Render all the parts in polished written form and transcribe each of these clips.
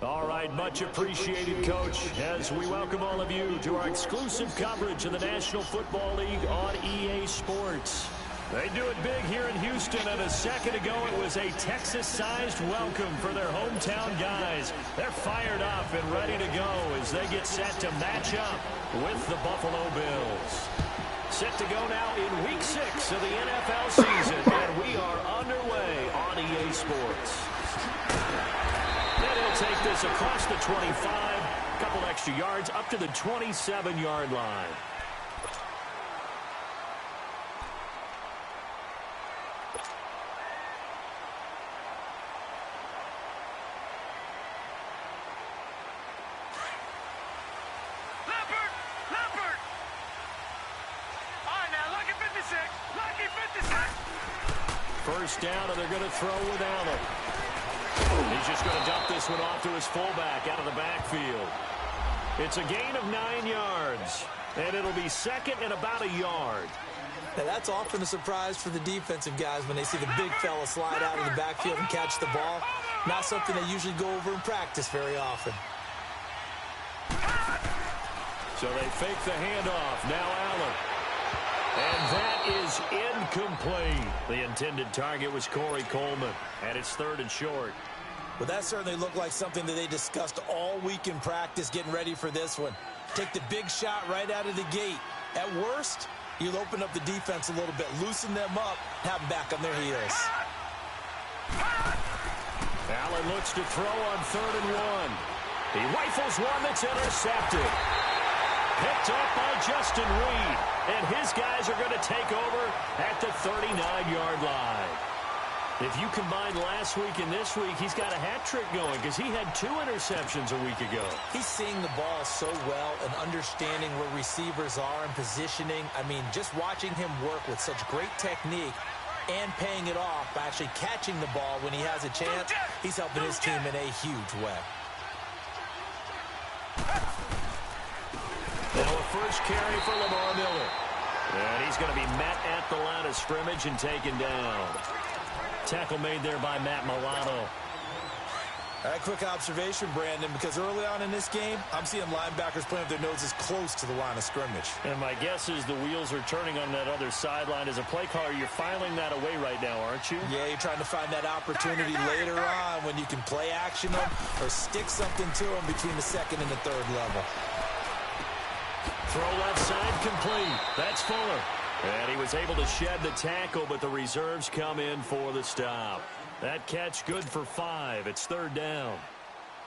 All right, much appreciated, Coach, as we welcome all of you to our exclusive coverage of the National Football League on EA Sports. They do it big here in Houston, and a second ago it was a Texas-sized welcome for their hometown guys. They're fired up and ready to go as they get set to match up with the Buffalo Bills. Set to go now in Week 6 of the NFL season, and we are underway on EA Sports. And he'll take this across the 25, a couple extra yards up to the 27-yard line. First down, and they're going to throw with Allen. He's just going to dump this one off to his fullback out of the backfield. It's a gain of 9 yards, and it'll be second and about a yard. Now, that's often a surprise for the defensive guys when they see the big fella slide out of the backfield and catch the ball. Not something they usually go over in practice very often. So they fake the handoff. Now Allen. And that is incomplete. The intended target was Corey Coleman, and it's third and short. Well, that certainly looked like something that they discussed all week in practice, getting ready for this one. Take the big shot right out of the gate. At worst, you'll open up the defense a little bit, loosen them up, have them back on their heels. Allen looks to throw on 3rd and 1. He rifles one that's intercepted. Picked up by Justin Reed, and his guys are going to take over at the 39-yard line. If you combine last week and this week, he's got a hat trick going because he had 2 interceptions a week ago. He's seeing the ball so well and understanding where receivers are and positioning. I mean, just watching him work with such great technique and paying it off by actually catching the ball when he has a chance, he's helping his team in a huge way. Now a first carry for Lamar Miller. And he's going to be met at the line of scrimmage and taken down. Tackle made there by Matt Milano. All right, quick observation, Brandon, because early on in this game, I'm seeing linebackers playing with their noses close to the line of scrimmage. And my guess is the wheels are turning on that other sideline. As a play caller, you're filing that away right now, aren't you? Yeah, you're trying to find that opportunity later on when you can play action them or stick something to them between the 2nd and the 3rd level. Throw left side complete. That's Fuller. And he was able to shed the tackle, but the reserves come in for the stop. That catch good for 5. It's 3rd down.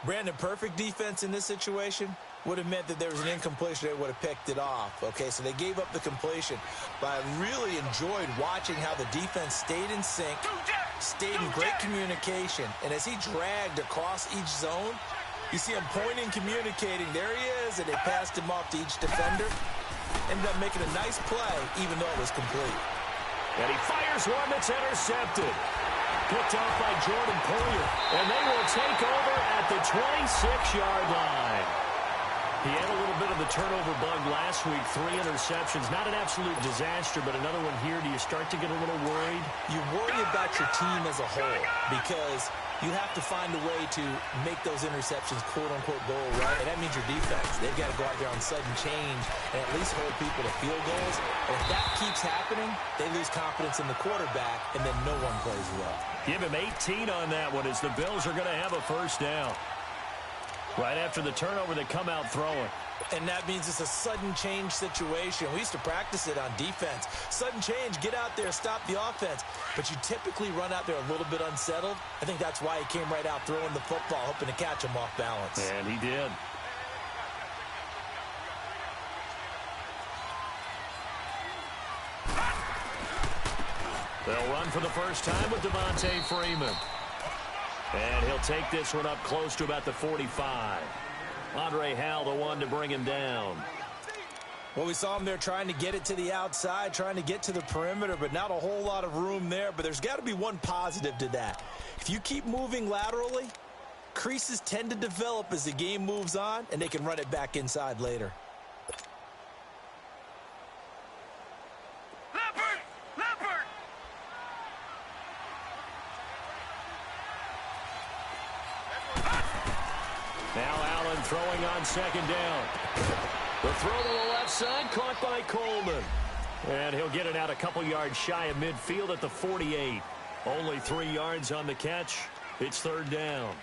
Brandon, perfect defense in this situation would have meant that there was an incompletion. They would have picked it off. Okay, so they gave up the completion. But I really enjoyed watching how the defense stayed in sync, stayed in great communication. And as he dragged across each zone, you see him pointing, communicating. There he is, and they passed him off to each defender. Ended up making a nice play, even though it was complete. And he fires one that's intercepted. Picked off by Jordan Poyer. And they will take over at the 26-yard line. He had a little bit of the turnover bug last week. 3 interceptions. Not an absolute disaster, but another one here. Do you start to get a little worried? You worry about your team as a whole because you have to find a way to make those interceptions quote-unquote go away, and that means your defense. They've got to go out there on sudden change and at least hold people to field goals. And if that keeps happening, they lose confidence in the quarterback, and then no one plays well. Give him 18 on that one as the Bills are going to have a first down. Right after the turnover, they come out throwing. And that means it's a sudden change situation. We used to practice it on defense. Sudden change, get out there, stop the offense. But you typically run out there a little bit unsettled. I think that's why he came right out throwing the football, hoping to catch him off balance. And he did. They'll run for the first time with Devontae Freeman. And he'll take this one up close to about the 45. Andre Howell, the one to bring him down. Well, we saw him there trying to get it to the outside, trying to get to the perimeter, but not a whole lot of room there. But there's got to be one positive to that. If you keep moving laterally, creases tend to develop as the game moves on, and they can run it back inside later. Now Allen throwing on second down. The throw to the left side, caught by Coleman. And he'll get it out a couple yards shy of midfield at the 48. Only 3 yards on the catch. It's third down.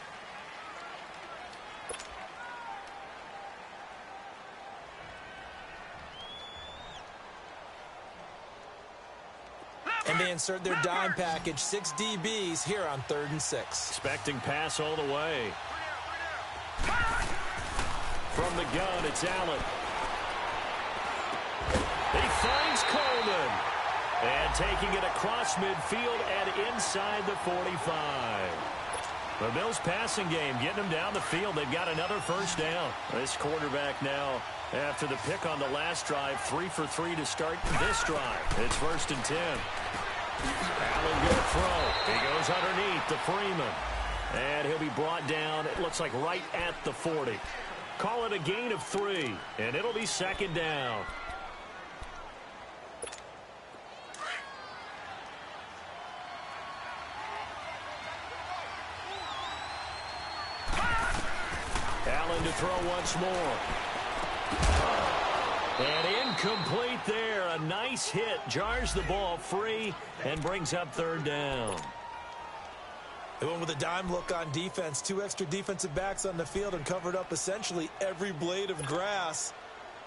And they insert their dime package, 6 DBs here on 3rd and 6. Expecting pass all the way. From the gun, it's Allen. He finds Coleman. And taking it across midfield and inside the 45. The Bills passing game getting them down the field. They've got another first down. This quarterback now, after the pick on the last drive, 3 for 3 to start this drive. It's 1st and 10. Allen going to throw. He goes underneath to Freeman. And he'll be brought down, it looks like right at the 40. Call it a gain of 3, and it'll be second down. Allen to throw once more. And incomplete there. A nice hit. Jars the ball free and brings up third down. They went with a dime look on defense. 2 extra defensive backs on the field and covered up essentially every blade of grass.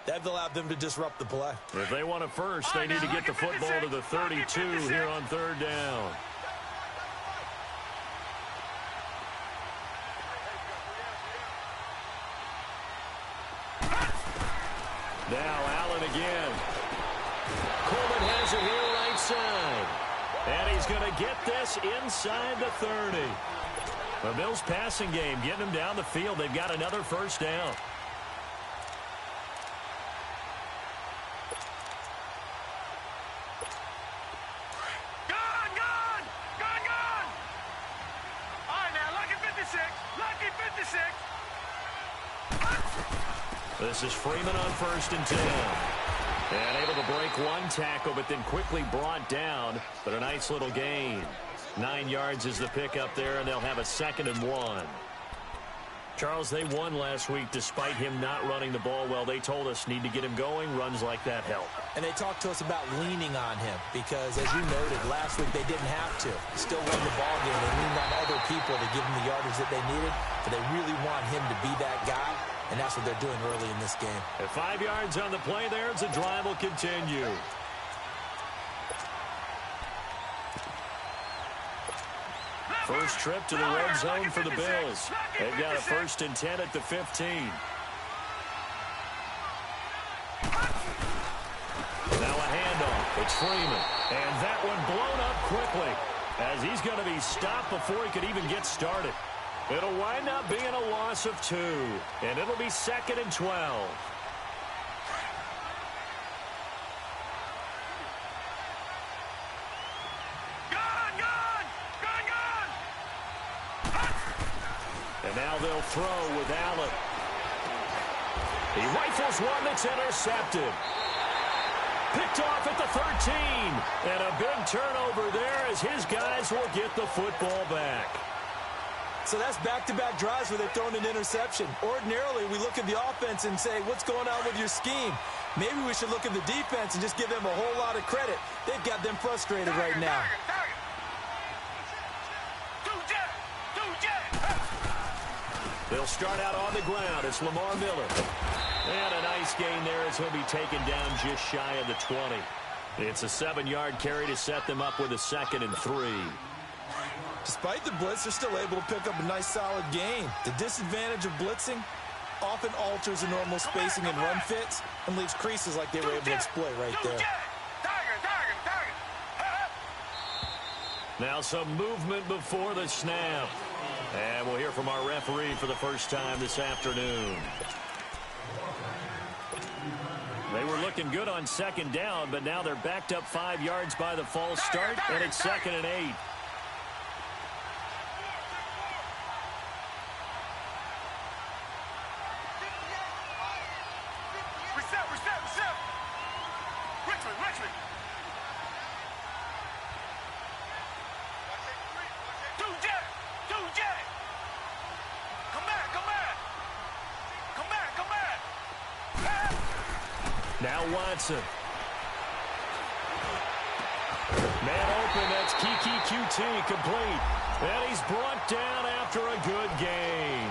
That allowed them to disrupt the play. If they want a first, they need to get the football to the 32 here on third down. Now Allen again. Coleman has it here right side. And he's going to get this inside the 30. The Bills passing game getting them down the field. They've got another first down. Gone! All right, now, lucky 56. This is Freeman on 1st and 10. And able to break one tackle, but then quickly brought down. But a nice little gain. 9 yards is the pickup there, and they'll have a 2nd and 1. Charles, they won last week despite him not running the ball well. They told us need to get him going. Runs like that help. And they talked to us about leaning on him because, as you noted, last week they didn't have to. Still won the ball game. They leaned on other people to give them the yardage that they needed, but they really want him to be that guy, and that's what they're doing early in this game. At 5 yards on the play there, the drive will continue. First trip to the red zone for the Bills. They've got a 1st and 10 at the 15. Now a handoff. It's Freeman. And that one blown up quickly as he's going to be stopped before he could even get started. It'll wind up being a loss of 2. And it'll be 2nd and 12. And now they'll throw with Allen. He rifles one that's intercepted. Picked off at the 13. And a big turnover there as his guys will get the football back. So that's back-to-back drives where they've thrown an interception. Ordinarily, we look at the offense and say, what's going on with your scheme? Maybe we should look at the defense and just give them a whole lot of credit. They've got them frustrated right now. They'll start out on the ground. It's Lamar Miller. And a nice gain there as he'll be taken down just shy of the 20. It's a 7-yard carry to set them up with a 2nd and 3. Despite the blitz, they're still able to pick up a nice, solid gain. The disadvantage of blitzing often alters the normal spacing and run fits and leaves creases like they were able to exploit right there. Now some movement before the snap. And we'll hear from our referee for the first time this afternoon. They were looking good on 2nd down, but now they're backed up 5 yards by the false start, and it's 2nd and 8. Richmond. Come back. Now Watson. Man open, that's Kiki QT complete. And he's brought down after a good gain.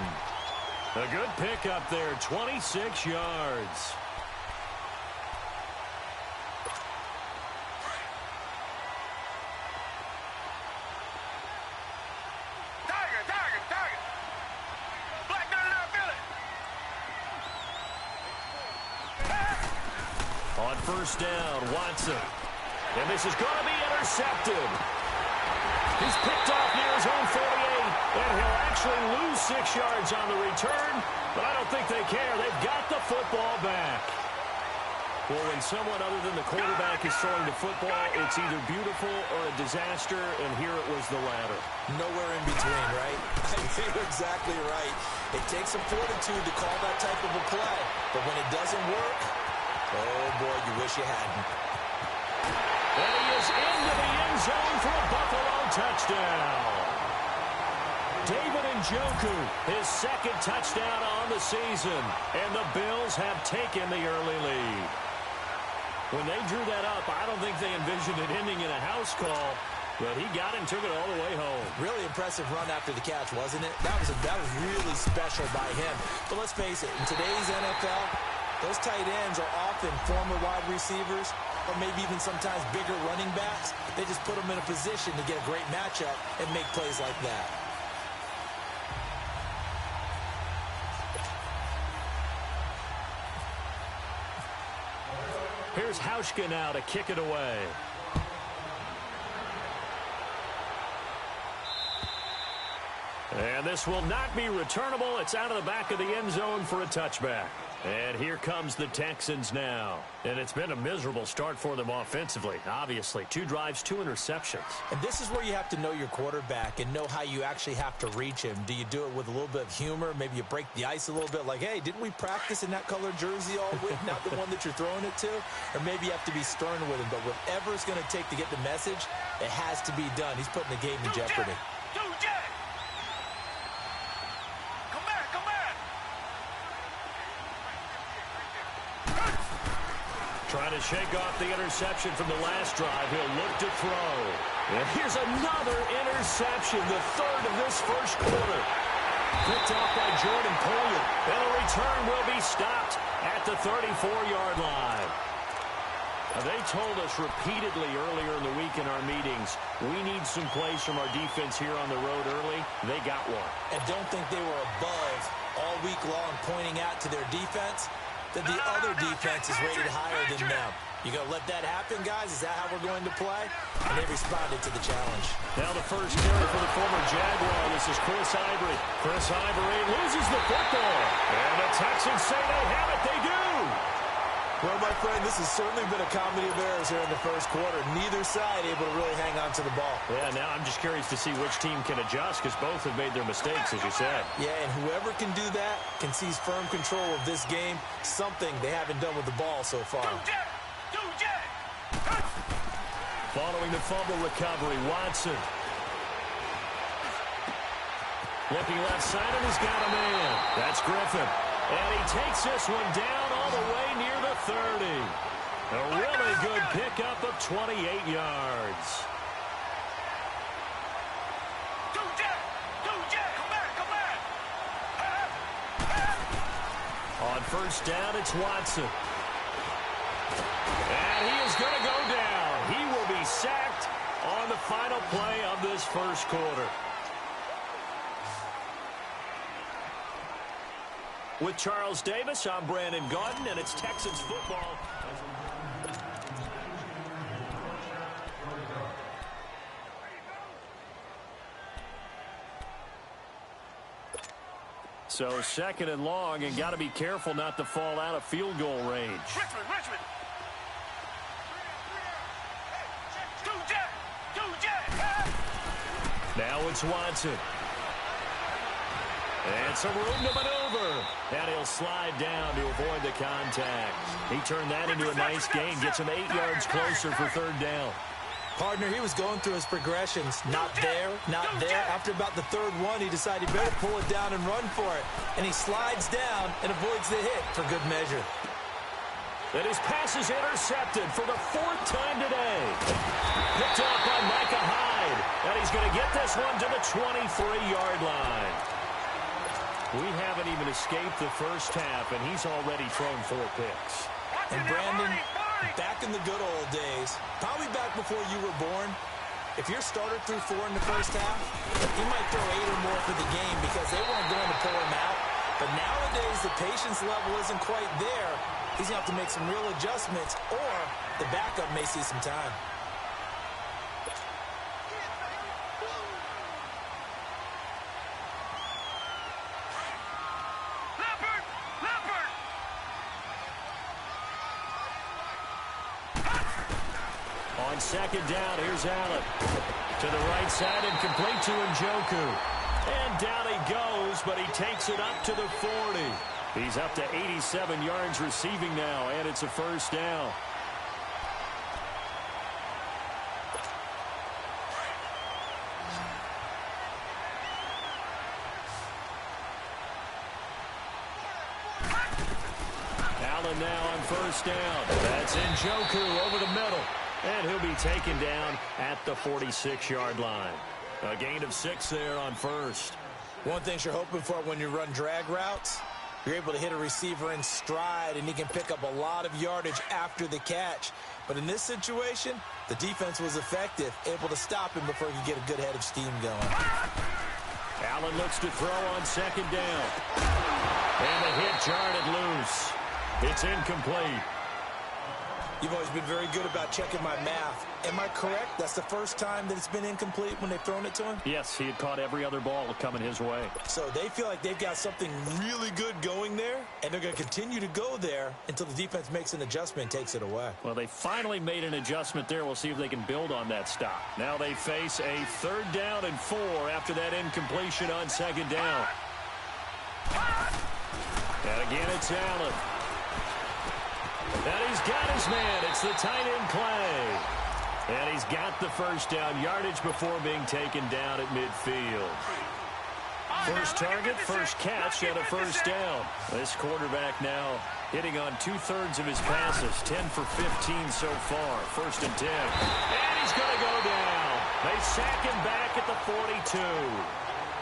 A good pickup there, 26 yards. Target. Black 99 Philly. On first down, Watson. And this is going to be intercepted. He's picked off near his own 48, and he'll actually lose 6 yards on the return, but I don't think they care. They've got the football back. Well, when someone other than the quarterback is throwing the football, it's either beautiful or a disaster, and here it was the latter. Nowhere in between, right? I think you're exactly right. It takes some fortitude to call that type of a play, but when it doesn't work, oh boy, you wish you hadn't. And he is into the end zone for a Buffalo touchdown. David Njoku, his second touchdown on the season, and the Bills have taken the early lead. When they drew that up, I don't think they envisioned it ending in a house call, but he got it and took it all the way home. Really impressive run after the catch, wasn't it? That was really special by him. But let's face it, in today's NFL, those tight ends are often former wide receivers or maybe even sometimes bigger running backs. They just put them in a position to get a great matchup and make plays like that. Here's Hauschka now to kick it away. And this will not be returnable. It's out of the back of the end zone for a touchback. And here comes the Texans now. And it's been a miserable start for them offensively, obviously. 2 drives, 2 interceptions. And this is where you have to know your quarterback and know how you actually have to reach him. Do you do it with a little bit of humor? Maybe you break the ice a little bit like, hey, didn't we practice in that colored jersey all week? Not the one that you're throwing it to? Or maybe you have to be stern with him. But whatever it's going to take to get the message, it has to be done. He's putting the game in jeopardy. Trying to shake off the interception from the last drive. He'll look to throw. And here's another interception, the third of this first quarter. Picked off by Jordan Poyer. And a return will be stopped at the 34-yard line. Now, they told us repeatedly earlier in the week in our meetings, we need some plays from our defense here on the road early. They got one. And don't think they were above all week long pointing out to their defense that the other defense is rated higher than them. You going to let that happen, guys? Is that how we're going to play? And they responded to the challenge. Now the first carry for the former Jaguar. This is Chris Ivory. Chris Ivory loses the football. And the Texans say they have it. They do. Well, my friend, this has certainly been a comedy of errors here in the first quarter. Neither side able to really hang on to the ball. Yeah, now I'm just curious to see which team can adjust because both have made their mistakes, as you said. Yeah, and whoever can do that can seize firm control of this game, something they haven't done with the ball so far. Following the fumble recovery, Watson. Looking left side, and he's got a man. That's Griffin. And he takes this one down all the way near the 30. A really good pickup of 28 yards. On first down, it's Watson. And he is going to go down. He will be sacked on the final play of this first quarter. With Charles Davis, I'm Brandon Gaudin, and it's Texans football. So second and long, and got to be careful not to fall out of field goal range. Richmond. Now it's Watson. And some room to maneuver. And he'll slide down to avoid the contact. He turned that into a nice gain. Gets him 8 yards closer for third down. Partner, he was going through his progressions. Not there, not there. After about the third one, he decided he better pull it down and run for it. And he slides down and avoids the hit for good measure. And his pass is intercepted for the 4th time today. Picked up by Micah Hyde. And he's going to get this one to the 23-yard line. We haven't even escaped the first half, and he's already thrown 4 picks. And Brandon, back in the good old days, probably back before you were born, if your starter threw 4 in the first half, he might throw 8 or more for the game because they weren't going to pull him out. But nowadays, the patience level isn't quite there. He's going to have to make some real adjustments, or the backup may see some time. On second down, here's Allen. To the right side and complete to Njoku. And down he goes, but he takes it up to the 40. He's up to 87 yards receiving now, and it's a first down. Allen now on first down. That's Njoku over the middle. And he'll be taken down at the 46-yard line. A gain of 6 there on first. One thing you're hoping for when you run drag routes, you're able to hit a receiver in stride, and he can pick up a lot of yardage after the catch. But in this situation, the defense was effective, able to stop him before he could get a good head of steam going. Allen looks to throw on second down. And the hit jarred it loose. It's incomplete. You've always been very good about checking my math. Am I correct? That's the first time that it's been incomplete when they've thrown it to him? Yes, he had caught every other ball coming his way. So they feel like they've got something really good going there, and they're going to continue to go there until the defense makes an adjustment and takes it away. Well, they finally made an adjustment there. We'll see if they can build on that stop. Now they face a 3rd down and 4 after that incompletion on second down. And again, it's Allen. And he's got his man. It's the tight end Clay. And he's got the first down yardage before being taken down at midfield. First target, first catch, and a first down. This quarterback now hitting on 2/3 of his passes. 10 for 15 so far. 1st and 10. And he's going to go down. They sack him back at the 42.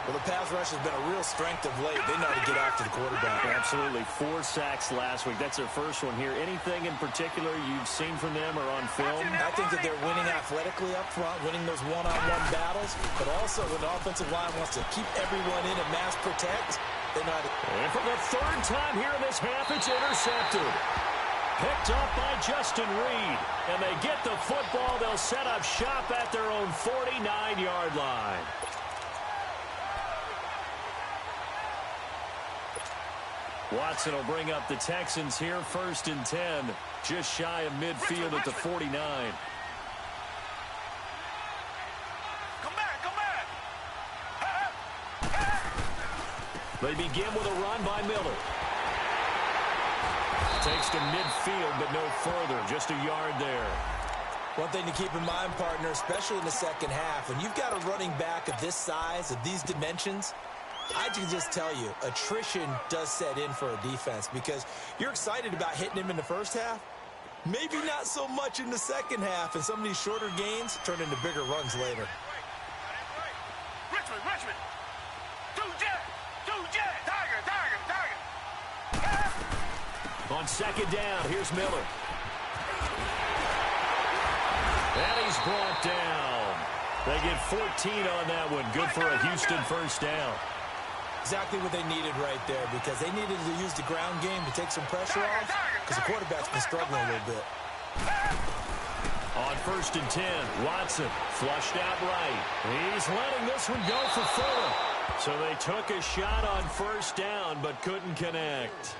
Well, the pass rush has been a real strength of late. They know how to get after the quarterback. Absolutely. 4 sacks last week. That's their first one here. Anything in particular you've seen from them or on film? I think that they're winning athletically up front, winning those one-on-one battles, but also when the offensive line wants to keep everyone in and mass protect, they know how to... And for the 3rd time here in this half, it's intercepted. Picked up by Justin Reed. And they get the football. They'll set up shop at their own 49-yard line. Watson will bring up the Texans here, 1st and 10. Just shy of midfield at the 49. Come back. They begin with a run by Miller. Takes to midfield, but no further. Just a yard there. One thing to keep in mind, partner, especially in the second half, when you've got a running back of this size, of these dimensions, I can just tell you, attrition does set in for a defense because you're excited about hitting him in the first half. Maybe not so much in the second half, and some of these shorter gains turn into bigger runs later. Richmond. Two jet. Tiger. On second down, here's Miller. And he's brought down. They get 14 on that one. Good for a Houston first down. Exactly what they needed right there because they needed to use the ground game to take some pressure off because the quarterback's been struggling a little bit. On 1st and 10, Watson flushed out right. He's letting this one go for Fuller. So they took a shot on 1st down but couldn't connect.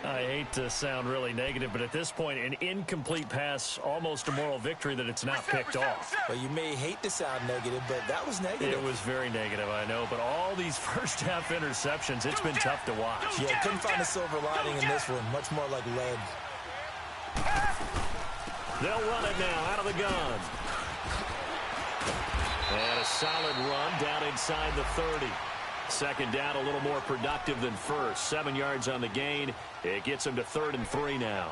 I hate to sound really negative, but at this point, an incomplete pass, almost a moral victory that it's not picked off. Well, you may hate to sound negative, but that was negative. It was very negative, I know, but all these first-half interceptions, it's been tough to watch. Yeah, couldn't find a silver lining in this one. Much more like lead. They'll run it now out of the gun. And a solid run down inside the 30. Second down, a little more productive than first. 7 yards on the gain. It gets them to 3rd and 3 now.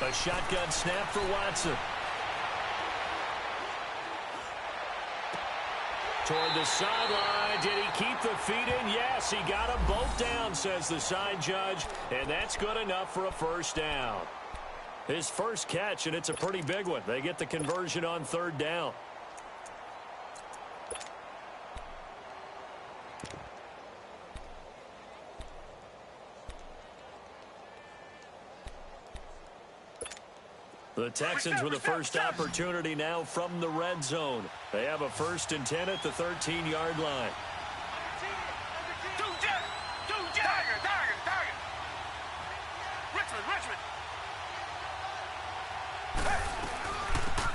A shotgun snap for Watson. Toward the sideline. Did he keep the feet in? Yes, he got them both down, says the side judge. And that's good enough for a first down. His first catch, and it's a pretty big one. They get the conversion on third down. The Texans with the first opportunity now from the red zone. They have a 1st and 10 at the 13-yard line.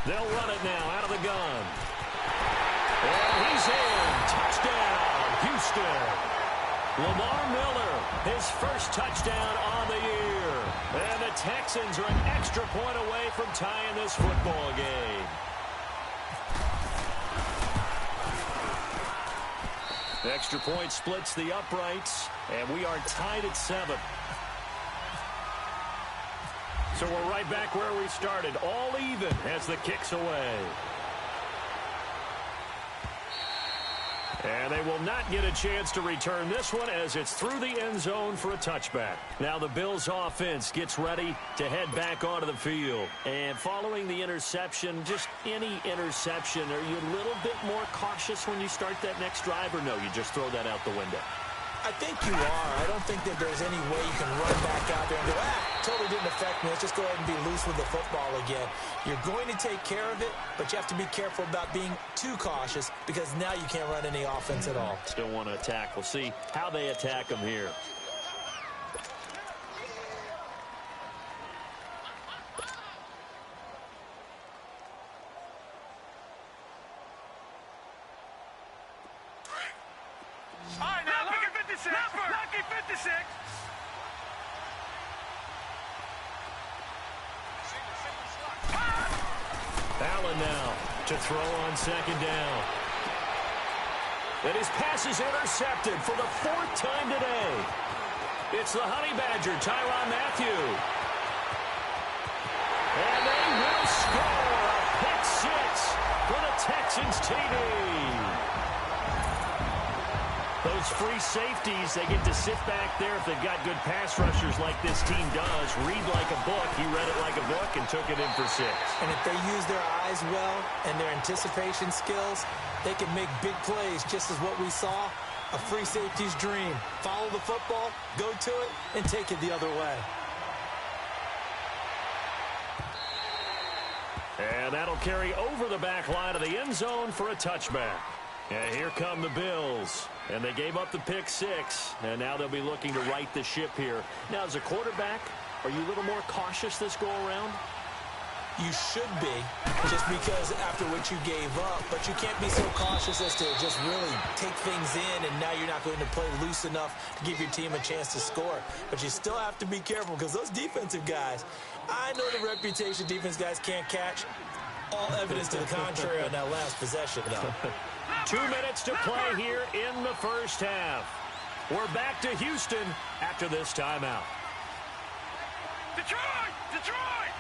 They'll run it now out of the gun. And he's in. Touchdown, Houston. Lamar Miller, his first touchdown on the year. And the Texans are an extra point away from tying this football game. Extra point splits the uprights, and we are tied at 7. So we're right back where we started, all even as the kick's away. And they will not get a chance to return this one as it's through the end zone for a touchback. Now the Bills offense gets ready to head back onto the field. And following the interception, just any interception, are you a little bit more cautious when you start that next drive, or no, you just throw that out the window? I think you are. I don't think that there's any way you can run back out there and go, totally didn't affect me. Let's just go ahead and be loose with the football again. You're going to take care of it, but you have to be careful about being too cautious because now you can't run any offense at all. Still want to attack. We'll see how they attack them here. Allen now to throw on second down. And his pass is intercepted for the 4th time today. It's the Honey Badger, Tyrann Mathieu. And they will score a pick 6 for the Texans TD. Those free safeties, they get to sit back there if they've got good pass rushers like this team does. Read like a book. He read it like a book and took it in for 6. And if they use their eyes well and their anticipation skills, they can make big plays, just as what we saw, a free safety's dream. Follow the football, go to it, and take it the other way. And that'll carry over the back line of the end zone for a touchback. And here come the Bills. And they gave up the pick 6. And now they'll be looking to right the ship here. Now, as a quarterback, are you a little more cautious this go-around? You should be, just because after what you gave up. But you can't be so cautious as to just really take things in, and now you're not going to play loose enough to give your team a chance to score. But you still have to be careful because those defensive guys, I know the reputation defense guys can't catch. All evidence to the contrary on that last possession, though. 2 minutes to play here in the first half. We're back to Houston after this timeout. Detroit! Detroit!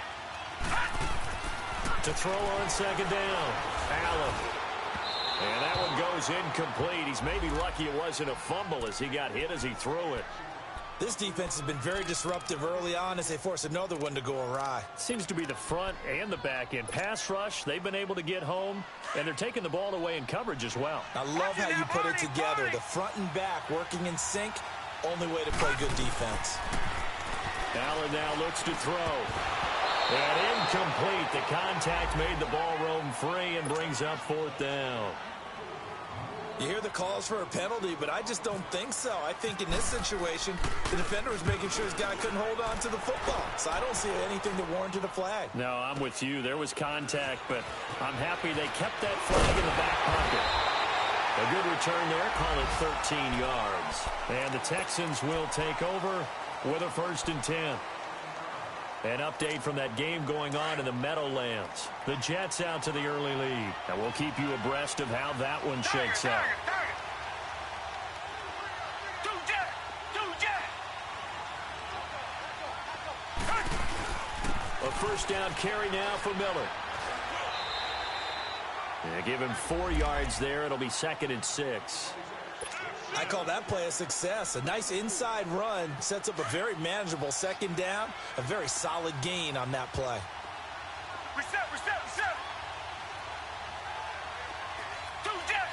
To throw on second down, Allen. And that one goes incomplete. He's maybe lucky it wasn't a fumble as he got hit as he threw it. This defense has been very disruptive early on as they force another one to go awry. Seems to be the front and the back end. Pass rush, they've been able to get home, and they're taking the ball away in coverage as well. I love how you put it together. The front and back working in sync, only way to play good defense. Allen now looks to throw. And incomplete. The contact made the ball roam free and brings up 4th down. You hear the calls for a penalty, but I just don't think so. I think in this situation, the defender was making sure his guy couldn't hold on to the football. So I don't see anything that warranted a flag. No, I'm with you. There was contact, but I'm happy they kept that flag in the back pocket. A good return there. Call it 13 yards. And the Texans will take over with a 1st and 10. An update from that game going on in the Meadowlands. The Jets out to the early lead. And we'll keep you abreast of how that one shakes out. A first down carry now for Miller. Yeah, give him 4 yards there. It'll be 2nd and 6. I call that play a success. A nice inside run sets up a very manageable 2nd down. A very solid gain on that play. Reset. Two jet.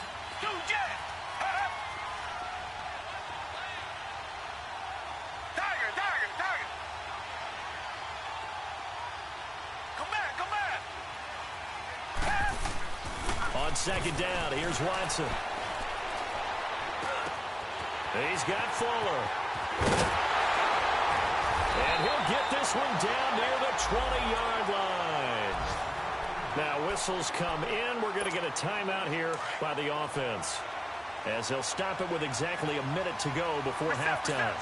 Tiger. Come back. On 2nd down, here's Watson. He's got Fuller. And he'll get this one down near the 20-yard line. Now whistles come in. We're going to get a timeout here by the offense, as they'll stop it with exactly a minute to go before halftime.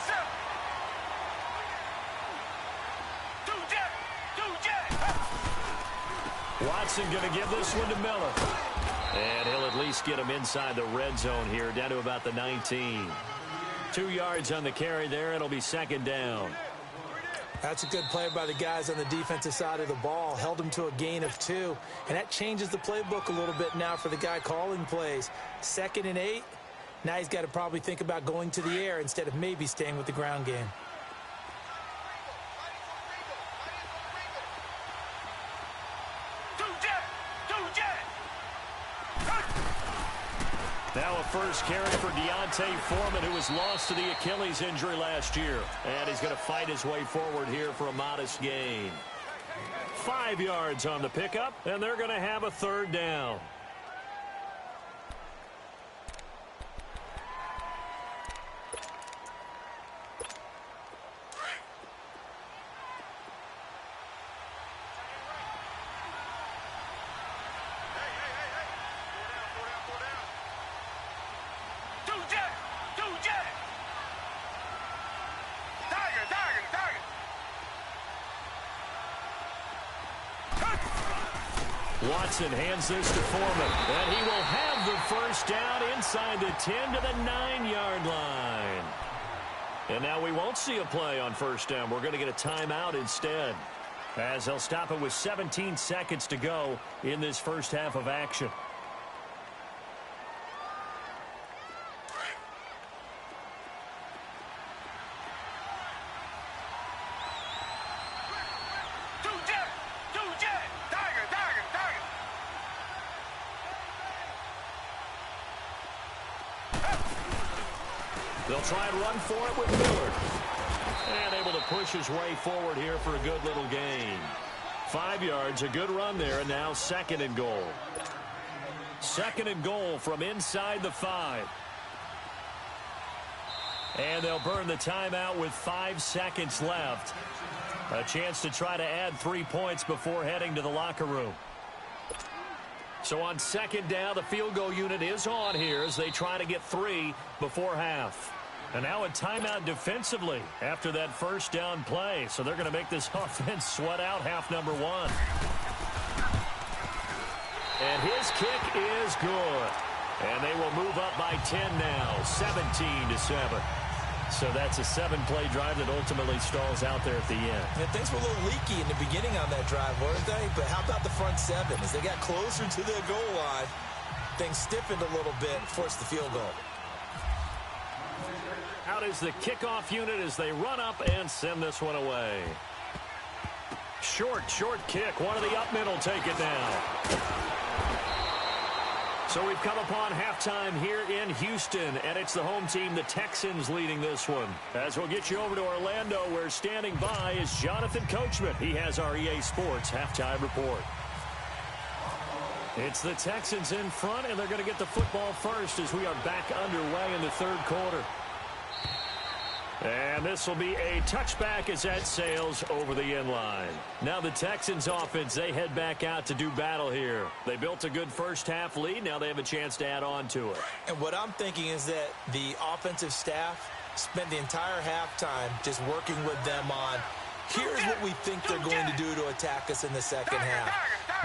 Watson going to give this one to Miller. And he'll at least get him inside the red zone here, down to about the 19. 2 yards on the carry there. It'll be 2nd down. That's a good play by the guys on the defensive side of the ball. Held him to a gain of 2. And that changes the playbook a little bit now for the guy calling plays. 2nd and 8. Now he's got to probably think about going to the air instead of maybe staying with the ground game. Now a first carry for Deontay Foreman, who was lost to the Achilles injury last year. And he's going to fight his way forward here for a modest gain. 5 yards on the pickup, and they're going to have a 3rd down. Watson hands this to Foreman, and he will have the first down inside the 10 to the 9-yard line. And now we won't see a play on first down. We're going to get a timeout instead, as they'll stop it with 17 seconds to go in this first half of action. They'll try and run for it with Miller. And able to push his way forward here for a good little gain. 5 yards, a good run there, and now 2nd and goal. 2nd and goal from inside the 5. And they'll burn the timeout with 5 seconds left. A chance to try to add 3 points before heading to the locker room. So on 2nd down, the field goal unit is on here as they try to get 3 before half. And now a timeout defensively after that first down play. So they're going to make this offense sweat out half number 1. And his kick is good. And they will move up by 10 now, 17-7. So that's a 7-play drive that ultimately stalls out there at the end. Yeah, things were a little leaky in the beginning on that drive, weren't they? But how about the front 7? As they got closer to their goal line, things stiffened a little bit, forced the field goal. Out is the kickoff unit as they run up and send this one away. Short kick. One of the up middle take it down. So we've come upon halftime here in Houston, and it's the home team, the Texans, leading this one. As we'll get you over to Orlando, where standing by is Jonathan Coachman. He has our EA Sports halftime report. It's the Texans in front, and they're going to get the football first as we are back underway in the 3rd quarter. And this will be a touchback as that sails over the end line. Now the Texans offense, they head back out to do battle here. They built a good first half lead. Now they have a chance to add on to it. And what I'm thinking is that the offensive staff spent the entire halftime just working with them on, here's what we think they're going to do to attack us in the second half.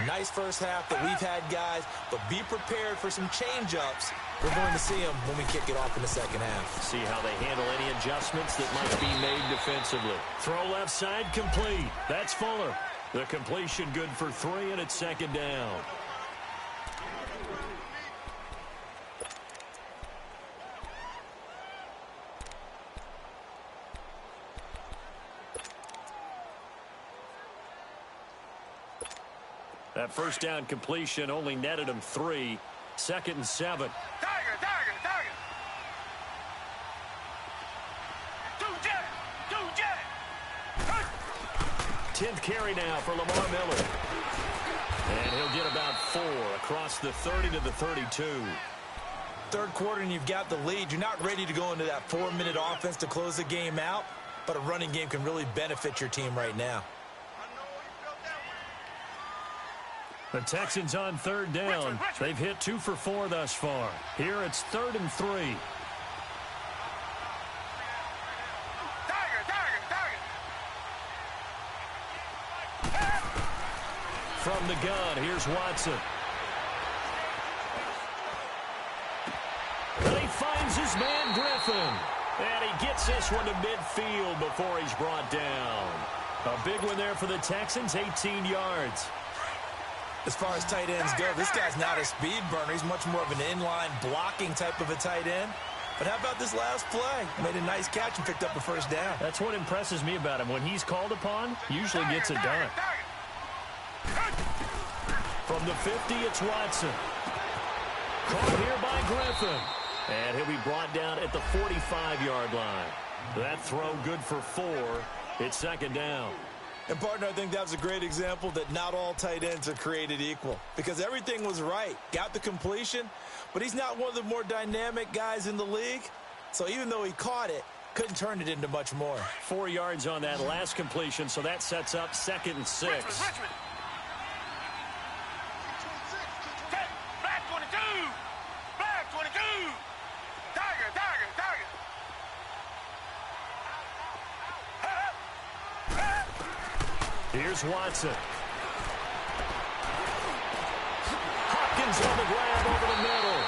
Nice first half that we've had, guys, but be prepared for some change-ups. We're going to see them when we kick it off in the second half. See how they handle any adjustments that might be made defensively. Throw left side complete. That's Fuller. The completion good for 3, and it's second down. That first down completion only netted him 3. 2nd and 7. Tiger, Tiger, Tiger. 10th carry now for Lamar Miller. And he'll get about 4 across the 30 to the 32. Third quarter and you've got the lead. You're not ready to go into that 4-minute offense to close the game out, but a running game can really benefit your team right now. The Texans on 3rd down. They've hit 2 for 4 thus far. Here it's 3rd and 3. From the gun, here's Watson. And he finds his man Griffin. And he gets this one to midfield before he's brought down. A big one there for the Texans, 18 yards. As far as tight ends go, this guy's not a speed burner. He's much more of an inline blocking type of a tight end. But how about this last play? Made a nice catch and picked up the first down. That's what impresses me about him. When he's called upon, usually gets it done. From the 50, it's Watson. Caught here by Griffin. And he'll be brought down at the 45-yard line. That throw good for 4. It's second down. And, partner, I think that was a great example that not all tight ends are created equal. Because everything was right. Got the completion, but he's not one of the more dynamic guys in the league. So even though he caught it, couldn't turn it into much more. 4 yards on that last completion, so that sets up 2nd and 6. Richmond. Black 22. Black 22. Tiger, Tiger, Tiger. Here's Watson. Hopkins on the grab over the middle.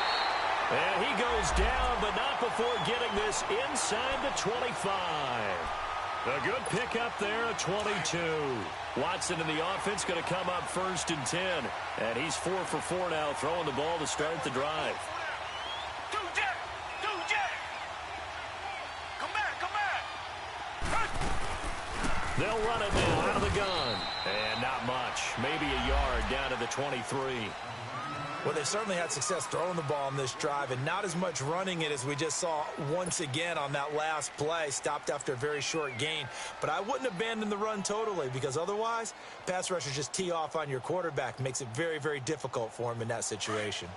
And he goes down, but not before getting this inside the 25. A good pickup there at 22. Watson in the offense going to come up 1st and 10. And he's 4 for 4 now, throwing the ball to start the drive. Two jet. Come back, come back. They'll run it now out of the gun. And not much. Maybe a yard down to the 23. Well, they've certainly had success throwing the ball on this drive and not as much running it as we just saw once again on that last play. Stopped after a very short gain. But I wouldn't abandon the run totally because otherwise, pass rushers just tee off on your quarterback. Makes it very, very difficult for him in that situation.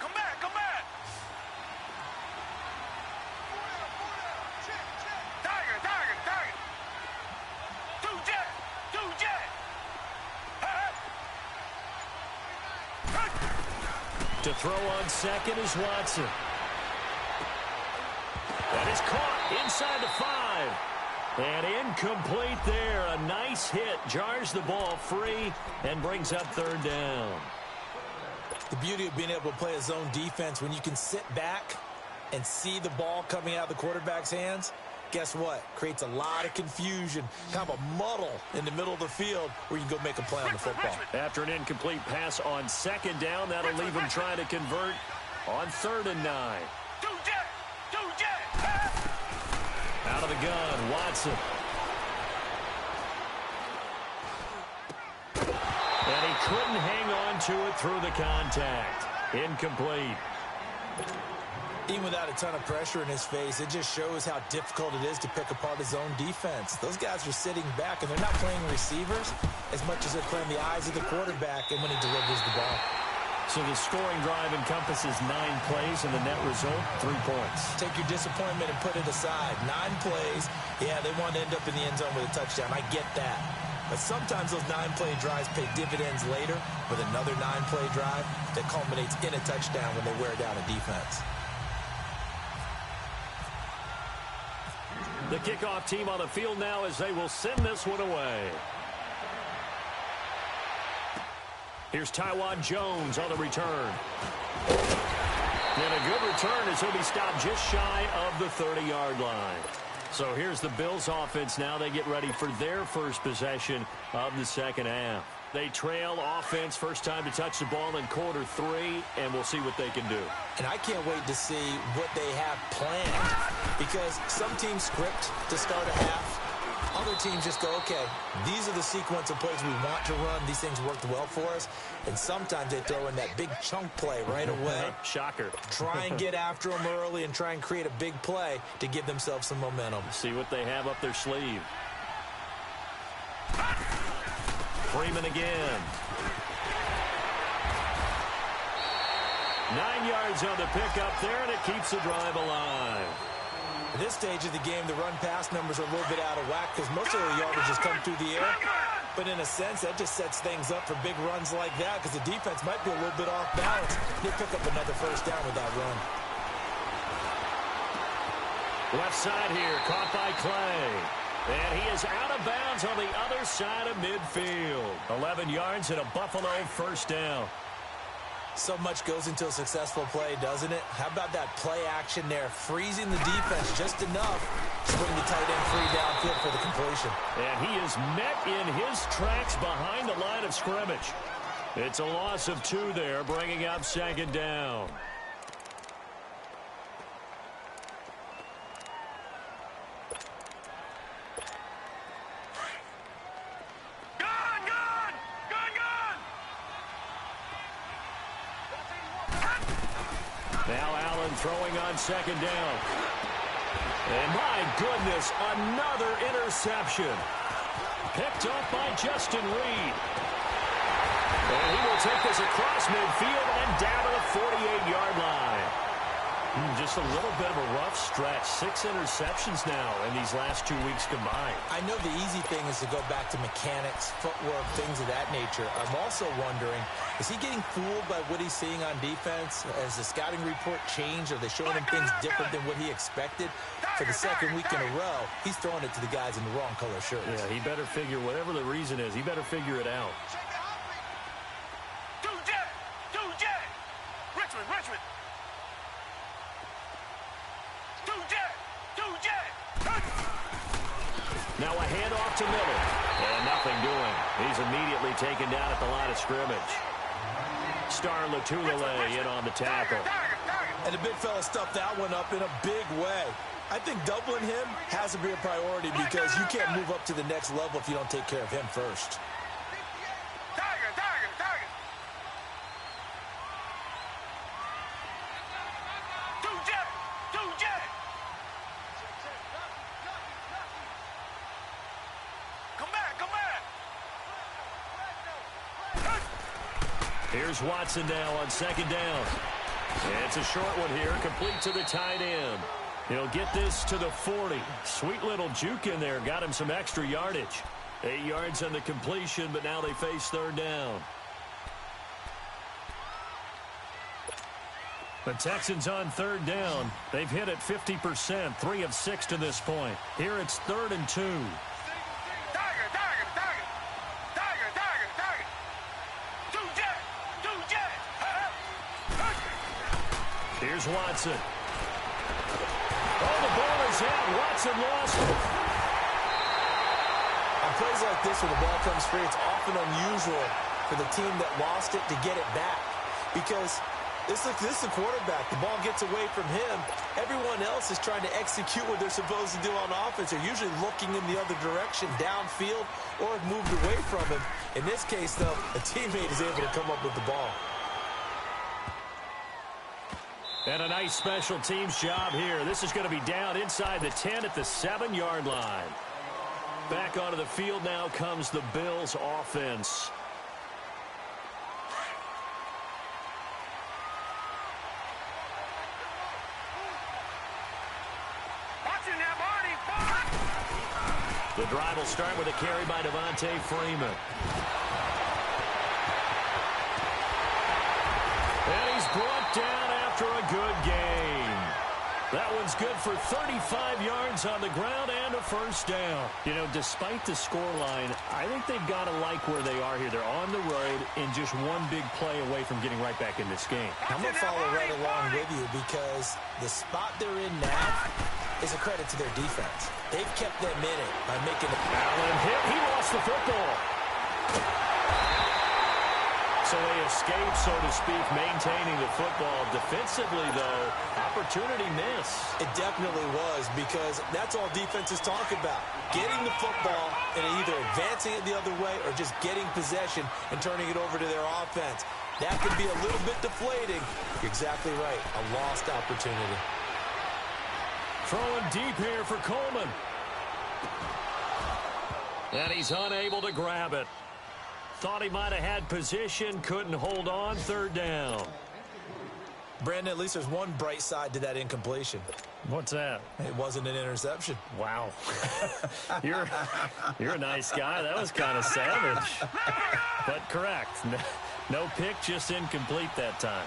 Come back, come back. Tiger, Tiger, Tiger. Two jet. To throw on 2nd is Watson. That is caught inside the 5. And incomplete there. A nice hit. Jars the ball free and brings up 3rd down. The beauty of being able to play a zone defense when you can sit back and see the ball coming out of the quarterback's hands, guess what? Creates a lot of confusion, kind of a muddle in the middle of the field where you can go make a play on the football. After an incomplete pass on 2nd down, that'll leave him trying to convert on 3rd and 9. Two jet. Out of the gun, Watson. And he couldn't hang on to it through the contact. Incomplete. Even without a ton of pressure in his face, it just shows how difficult it is to pick apart his own defense. Those guys are sitting back, and they're not playing receivers as much as they're playing the eyes of the quarterback and when he delivers the ball. So the scoring drive encompasses 9 plays, and the net result, 3 points. Take your disappointment and put it aside. 9 plays. Yeah, they want to end up in the end zone with a touchdown. I get that. But sometimes those 9-play drives pay dividends later with another 9-play drive that culminates in a touchdown when they wear down a defense. The kickoff team on the field now as they will send this one away. Here's Taiwan Jones on the return. And a good return as he'll be stopped just shy of the 30-yard line. So here's the Bills offense now. They get ready for their first possession of the second half. They trail offense, first time to touch the ball in quarter 3, and we'll see what they can do. And I can't wait to see what they have planned, because some teams script to start a half. Other teams just go, okay, these are the sequence of plays we want to run. These things worked well for us. And sometimes they throw in that big chunk play right away. Shocker. Try and get after them early and try and create a big play to give themselves some momentum. See what they have up their sleeve. Freeman again. 9 yards on the pickup there, and it keeps the drive alive. At this stage of the game, the run-pass numbers are a little bit out of whack because most of the yardages come through the air. But in a sense, that just sets things up for big runs like that because the defense might be a little bit off balance. They pick up another first down with that run. Left side here, caught by Clay. And he is out of bounds on the other side of midfield. 11 yards and a Buffalo first down. So much goes into a successful play, doesn't it? How about that play action there? Freezing the defense just enough to bring the tight end free downfield for the completion. And he is met in his tracks behind the line of scrimmage. It's a loss of 2 there, bringing up second down. Now Allen throwing on second down. And my goodness, another interception. Picked off by Justin Reed. And he will take this across midfield and down to the 48-yard line. Just a little bit of a rough stretch. 6 interceptions now in these last 2 weeks combined. I know the easy thing is to go back to mechanics, footwork, things of that nature. I'm also wondering, is he getting fooled by what he's seeing on defense? Has the scouting report changed? Are they showing him things different than what he expected? For the second week in a row, he's throwing it to the guys in the wrong color shirts. Yeah, he better figure, whatever the reason is, he better figure it out. Richmond. Now a handoff to Miller. And nothing doing. He's immediately taken down at the line of scrimmage. Star Latulele in on the tackle. And the big fella stuffed that one up in a big way. I think doubling him has to be a priority because you can't move up to the next level if you don't take care of him first. Here's Watson now on second down. And it's a short one here, complete to the tight end. He'll get this to the 40. Sweet little juke in there, got him some extra yardage. 8 yards on the completion, but now they face third down. The Texans on third down. They've hit it 50%, 3 of 6 to this point. Here it's 3rd and 2. Here's Watson. Oh, the ball is out. Watson lost it. On plays like this where the ball comes free, it's often unusual for the team that lost it to get it back. Because this is the quarterback. The ball gets away from him. Everyone else is trying to execute what they're supposed to do on offense. They're usually looking in the other direction, downfield, or have moved away from him. In this case, though, a teammate is able to come up with the ball. And a nice special teams job here. This is going to be down inside the 10 at the 7-yard line. Back onto the field now comes the Bills offense. The drive will start with a carry by Devontae Freeman. And he's brought down after a good game. That one's good for 35 yards on the ground and a first down. You know, despite the scoreline, I think they've got to like where they are here. They're on the road and just one big play away from getting right back in this game. I'm going to follow right along with you because the spot they're in now, is a credit to their defense. They've kept them in it by making it. Allen hit. He lost the football. So they escape, so to speak, maintaining the football. Defensively, though, opportunity miss. It definitely was, because that's all defenses talk about. Getting the football and either advancing it the other way or just getting possession and turning it over to their offense. That could be a little bit deflating. You're exactly right. A lost opportunity. Throwing deep here for Coleman. And he's unable to grab it. Thought he might have had position, couldn't hold on, third down. Brandon, at least there's one bright side to that incompletion. What's that? It wasn't an interception. Wow. You're a nice guy. That was kind of savage. But correct. No pick, just incomplete that time.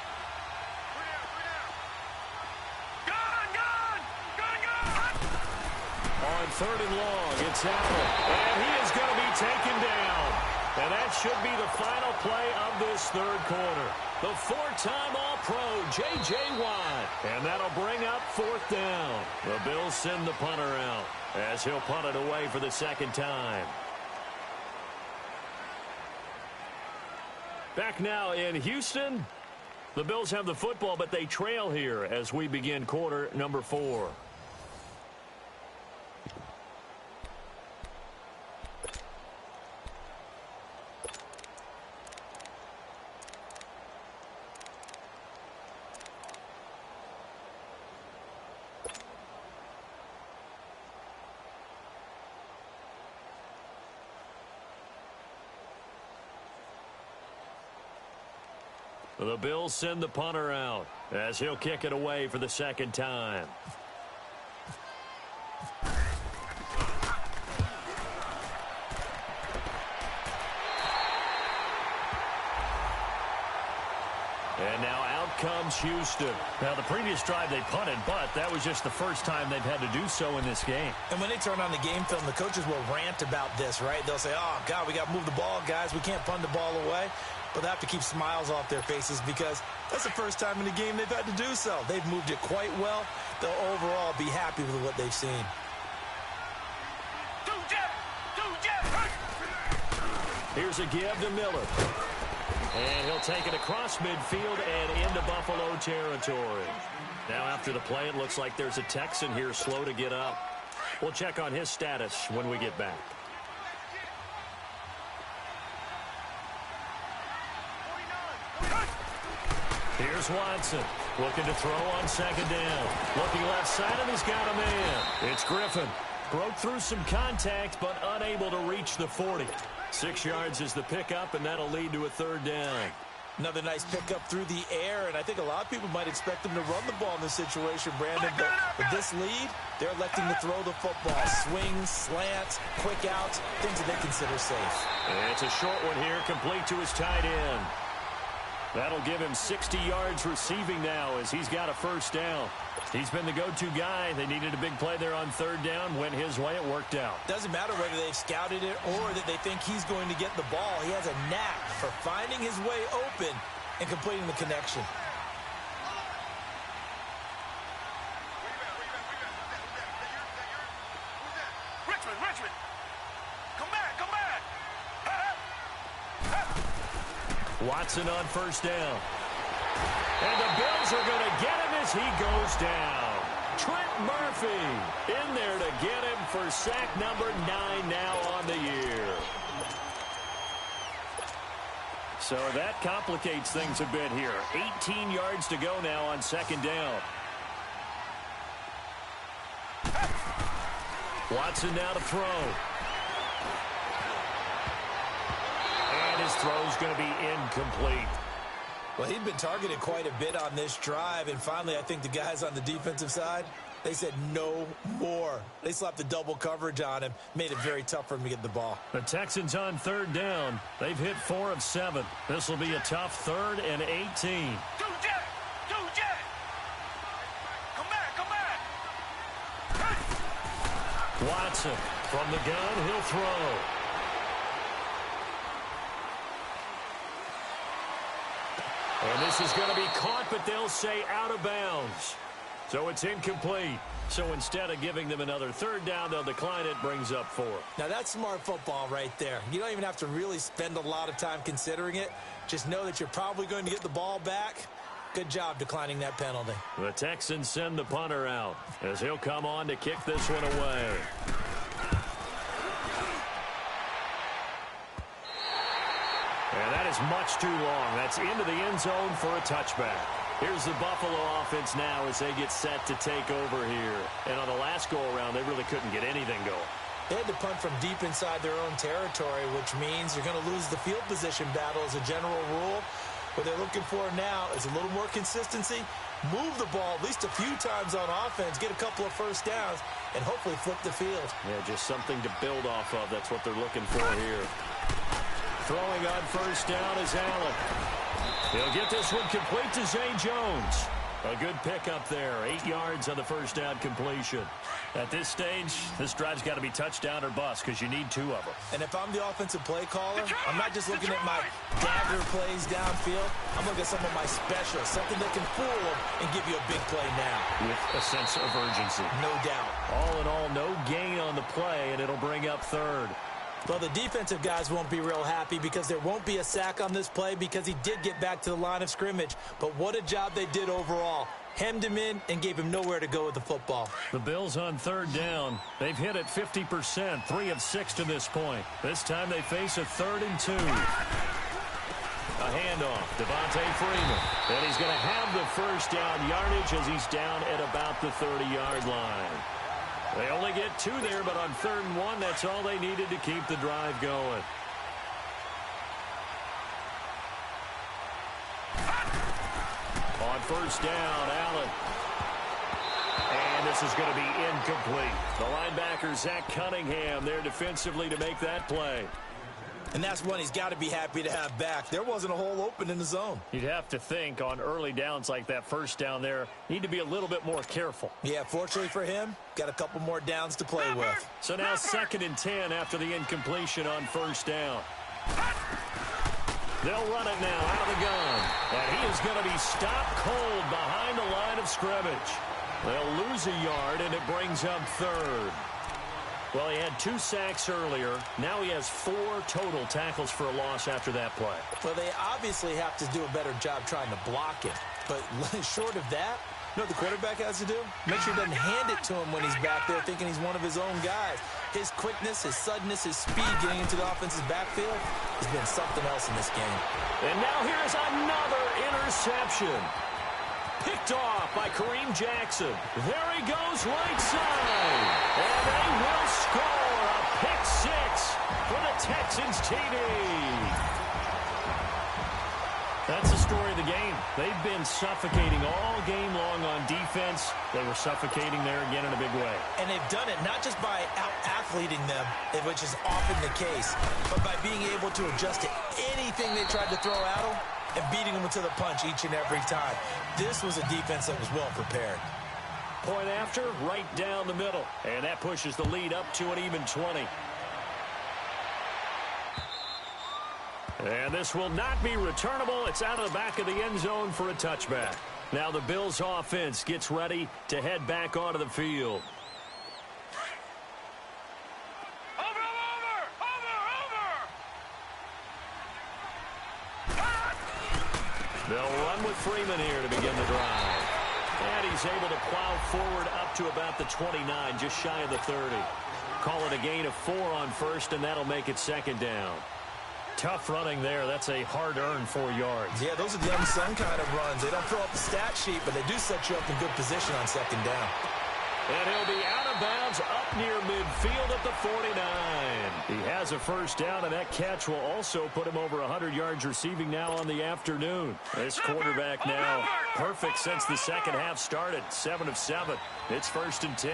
On third and long, it's Allen. And he is going to be taken down. And that should be the final play of this third quarter. The four-time All-Pro, J.J. Watt. And that'll bring up fourth down. The Bills send the punter out as he'll punt it away for the second time. Back now in Houston. The Bills have the football, but they trail here as we begin quarter number 4. The Bills send the punter out as he'll kick it away for the second time. And now out comes Houston. Now, the previous drive they punted, but that was just the first time they've had to do so in this game. And when they turn on the game film, the coaches will rant about this, right? They'll say, oh, God, we got to move the ball, guys. We can't punt the ball away. But they have to keep smiles off their faces because that's the first time in the game they've had to do so. They've moved it quite well. They'll overall be happy with what they've seen. Here's a give to Miller. And he'll take it across midfield and into Buffalo territory. Now after the play, it looks like there's a Texan here slow to get up. We'll check on his status when we get back. Here's Watson, looking to throw on second down. Looking left side, and he's got a man. It's Griffin. Broke through some contact, but unable to reach the 40. 6 yards is the pickup, and that'll lead to a third down. Another nice pickup through the air, and I think a lot of people might expect them to run the ball in this situation, Brandon. But with this lead, they're electing to throw the football. Swings, slants, quick outs, things that they consider safe. And it's a short one here, complete to his tight end. That'll give him 60 yards receiving now as he's got a first down. He's been the go-to guy. They needed a big play there on third down. Went his way. It worked out. Doesn't matter whether they've scouted it or that they think he's going to get the ball. He has a knack for finding his way open and completing the connection. Richmond. Come back. Watson on first down. And the Bills are going to get him as he goes down. Trent Murphy in there to get him for sack number 9 now on the year. So that complicates things a bit here. 18 yards to go now on second down. Watson now to throw. And his throw's going to be incomplete. Well, he'd been targeted quite a bit on this drive, and finally I think the guys on the defensive side, they said no more. They slapped the double coverage on him, made it very tough for him to get the ball. The Texans on third down. They've hit 4 of 7. This will be a tough 3rd and 18. Come back. Watson from the gun, he'll throw. And this is going to be caught, but they'll say out of bounds. So it's incomplete. So instead of giving them another third down, they'll decline it, brings up 4. Now, that's smart football right there. You don't even have to really spend a lot of time considering it. Just know that you're probably going to get the ball back. Good job declining that penalty. The Texans send the punter out as he'll come on to kick this one away. And that is much too long. That's into the end zone for a touchback. Here's the Buffalo offense now as they get set to take over here. And on the last go-around, they really couldn't get anything going. They had to punt from deep inside their own territory, which means you're going to lose the field position battle as a general rule. What they're looking for now is a little more consistency, move the ball at least a few times on offense, get a couple of first downs, and hopefully flip the field. Yeah, just something to build off of. That's what they're looking for here. Throwing on first down is Allen. He'll get this one complete to Zay Jones. A good pickup there. 8 yards on the first down completion. At this stage, this drive's got to be touchdown or bust because you need 2 of them. And if I'm the offensive play caller, I'm not just looking at my dagger plays downfield. I'm looking at some of my specials, something that can fool them and give you a big play now. With a sense of urgency. No doubt. All in all, no gain on the play, and it'll bring up 3rd. Well, the defensive guys won't be real happy because there won't be a sack on this play because he did get back to the line of scrimmage. But what a job they did overall. Hemmed him in and gave him nowhere to go with the football. The Bills on 3rd down. They've hit it 50%, 3 of 6 to this point. This time they face a 3rd and 2. A handoff, Devontae Freeman. And he's going to have the first down yardage as he's down at about the 30-yard line. They only get 2 there, but on 3rd and 1, that's all they needed to keep the drive going. On first down, Allen. And this is going to be incomplete. The linebacker, Zach Cunningham, there defensively to make that play. And that's one he's got to be happy to have back. There wasn't a hole open in the zone. You'd have to think on early downs like that first down there, need to be a little bit more careful. Yeah, fortunately for him, got a couple more downs to play with. So now 2nd and 10 after the incompletion on first down. They'll run it now out of the gun. And he is going to be stopped cold behind the line of scrimmage. They'll lose a yard, and it brings up 3rd. Well, he had 2 sacks earlier. Now he has 4 total tackles for a loss after that play. Well, they obviously have to do a better job trying to block him. But short of that, you know what the quarterback has to do? Make sure he doesn't hand it to him when he's back there thinking he's one of his own guys. His quickness, his suddenness, his speed getting into the offense's backfield has been something else in this game. And now here's another interception. Picked off by Kareem Jackson. There he goes right side. And they will score a pick 6 for the Texans TD. That's the story of the game. They've been suffocating all game long on defense. They were suffocating there again in a big way. And they've done it not just by out-athleting them, which is often the case, but by being able to adjust to anything they tried to throw at them and beating them to the punch each and every time. This was a defense that was well prepared. Point after, right down the middle. And that pushes the lead up to an even 20. And this will not be returnable. It's out of the back of the end zone for a touchback. Now the Bills offense gets ready to head back onto the field. They'll run with Freeman here to begin the drive. And he's able to plow forward up to about the 29, just shy of the 30. Call it a gain of 4 on first, and that'll make it 2nd down. Tough running there. That's a hard-earned 4 yards. Yeah, those are the unsung kind of runs. They don't fill up the stat sheet, but they do set you up in good position on 2nd down. And he'll be out of bounds up near midfield at the 49. He has a first down, and that catch will also put him over 100 yards receiving now on the afternoon. This quarterback now perfect since the second half started. 7 of 7. It's 1st and 10.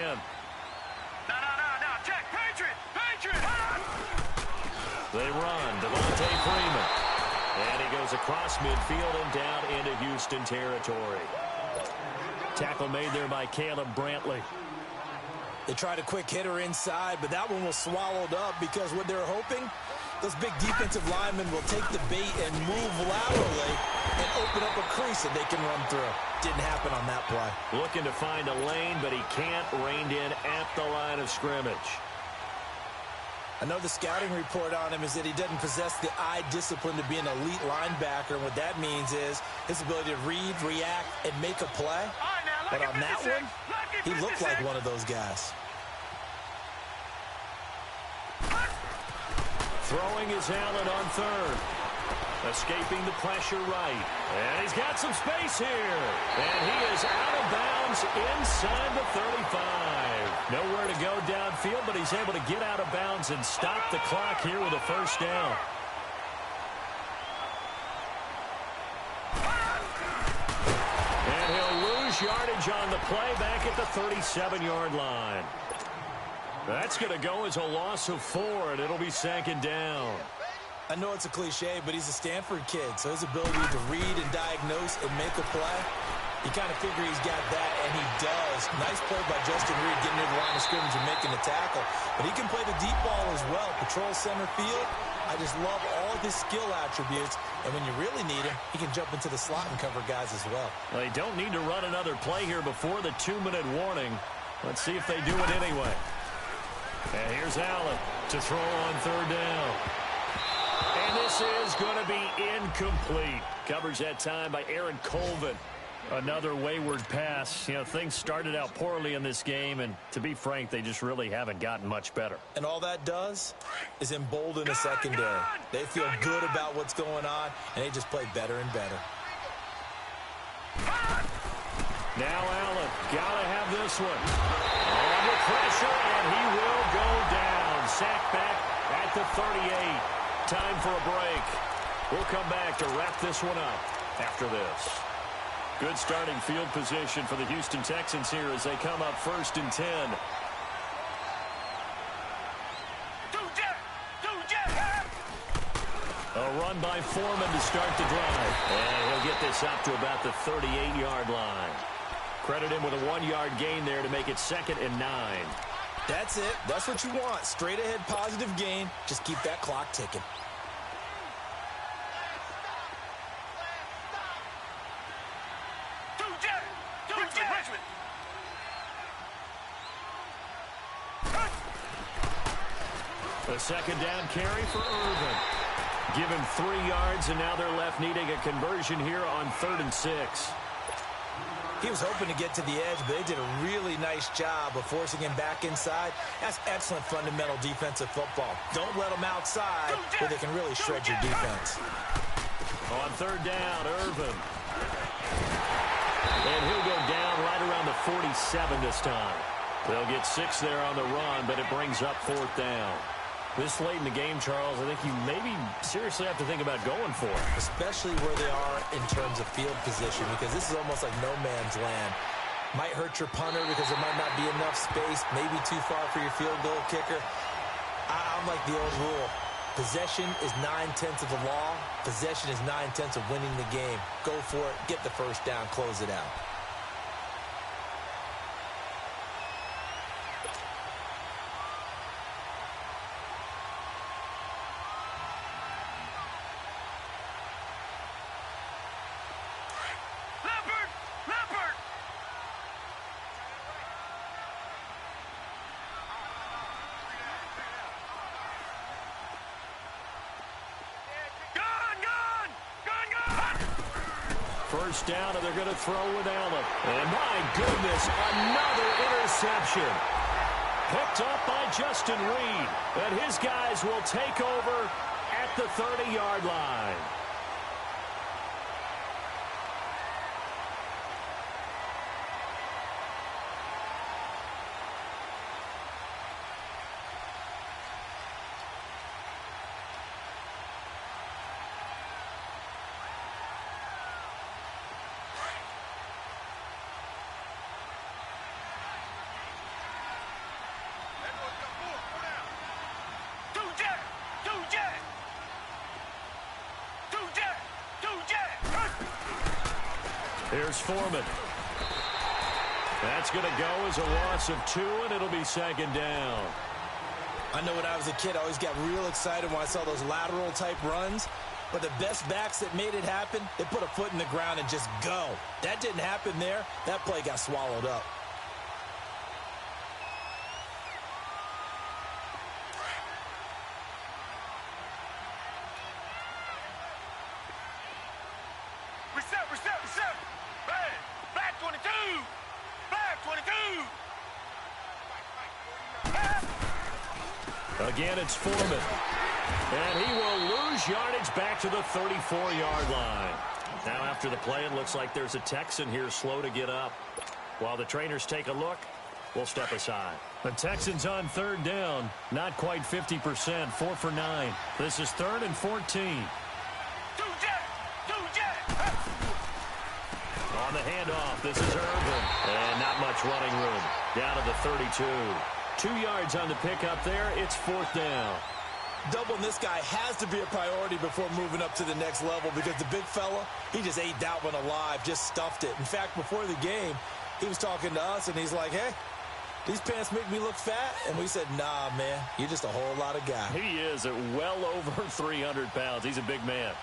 No, check, Patriot! They run, Devontae Freeman. And he goes across midfield and down into Houston territory. Tackle made there by Caleb Brantley. They tried a quick hitter inside, but that one was swallowed up because what they're hoping, those big defensive linemen will take the bait and move laterally and open up a crease that they can run through. Didn't happen on that play. Looking to find a lane, but he can't. Reined in at the line of scrimmage. I know the scouting report on him is that he doesn't possess the eye discipline to be an elite linebacker, and what that means is his ability to read, react, and make a play. But on that one, he looked like one of those guys. Throwing is Allen on third. Escaping the pressure right. And he's got some space here. And he is out of bounds inside the 35. Nowhere to go downfield, but he's able to get out of bounds and stop the clock here with a first down. And he'll lose yardage on the play back at the 37-yard line. That's going to go as a loss of 4, and it'll be second down. I know it's a cliche, but he's a Stanford kid, so his ability to read and diagnose and make a play, you kind of figure he's got that, and he does. Nice play by Justin Reed getting near the line of scrimmage and making the tackle. But he can play the deep ball as well. Patrol center field. I just love all of his skill attributes. And when you really need him, he can jump into the slot and cover guys as well. Well, they don't need to run another play here before the 2-minute warning. Let's see if they do it anyway. And here's Allen to throw on third down. And this is going to be incomplete. Coverage that time by Aaron Colvin. Another wayward pass. You know, things started out poorly in this game, and to be frank, they just really haven't gotten much better. And all that does is embolden the secondary. They feel good about what's going on, and they just play better and better. Now Allen, gotta have this one. Under pressure, and he will go down. Sacked back at the 38. Time for a break. We'll come back to wrap this one up after this. Good starting field position for the Houston Texans here as they come up 1st and 10. A run by Foreman to start the drive. And he'll get this up to about the 38-yard line. Credit him with a 1-yard gain there to make it 2nd and 9. That's it. That's what you want. Straight ahead positive gain. Just keep that clock ticking. The second down carry for Irvin. Give him 3 yards, and now they're left needing a conversion here on 3rd and 6. He was hoping to get to the edge, but they did a really nice job of forcing him back inside. That's excellent fundamental defensive football. Don't let them outside where they can really shred your defense. On 3rd down, Irvin. And he'll go down right around the 47 this time. They'll get 6 there on the run, but it brings up 4th down. This late in the game, Charles, I think you maybe seriously have to think about going for it. Especially where they are in terms of field position, because this is almost like no man's land. Might hurt your punter because there might not be enough space, maybe too far for your field goal kicker. I'm like the old rule. Possession is 9/10 of the law. Possession is 9/10 of winning the game. Go for it. Get the first down. Close it out. First down, and they're going to throw with Allen. And my goodness, another interception. Picked up by Justin Reed. And his guys will take over at the 30-yard line. Here's Foreman. That's going to go as a loss of 2, and it'll be 2nd down. I know when I was a kid, I always got real excited when I saw those lateral-type runs. But the best backs that made it happen, they put a foot in the ground and just go. That didn't happen there. That play got swallowed up. Reset. Hey, black 22. Black 22. Again, it's Foreman. And he will lose yardage back to the 34-yard line. Now after the play, it looks like there's a Texan here slow to get up. While the trainers take a look, we'll step aside. The Texans on third down. Not quite 50%. 4 for 9. This is 3rd and 14. Two jet. On the handoff, this is Irvin. And not much running room. Down to the 32. 2 yards on the pickup there. It's 4th down. Doubling this guy has to be a priority before moving up to the next level because the big fella, he just ate that one alive, just stuffed it. In fact, before the game, he was talking to us, and he's like, hey, these pants make me look fat? And we said, nah, man, you're just a whole lot of guy. He is at well over 300 pounds. He's a big man.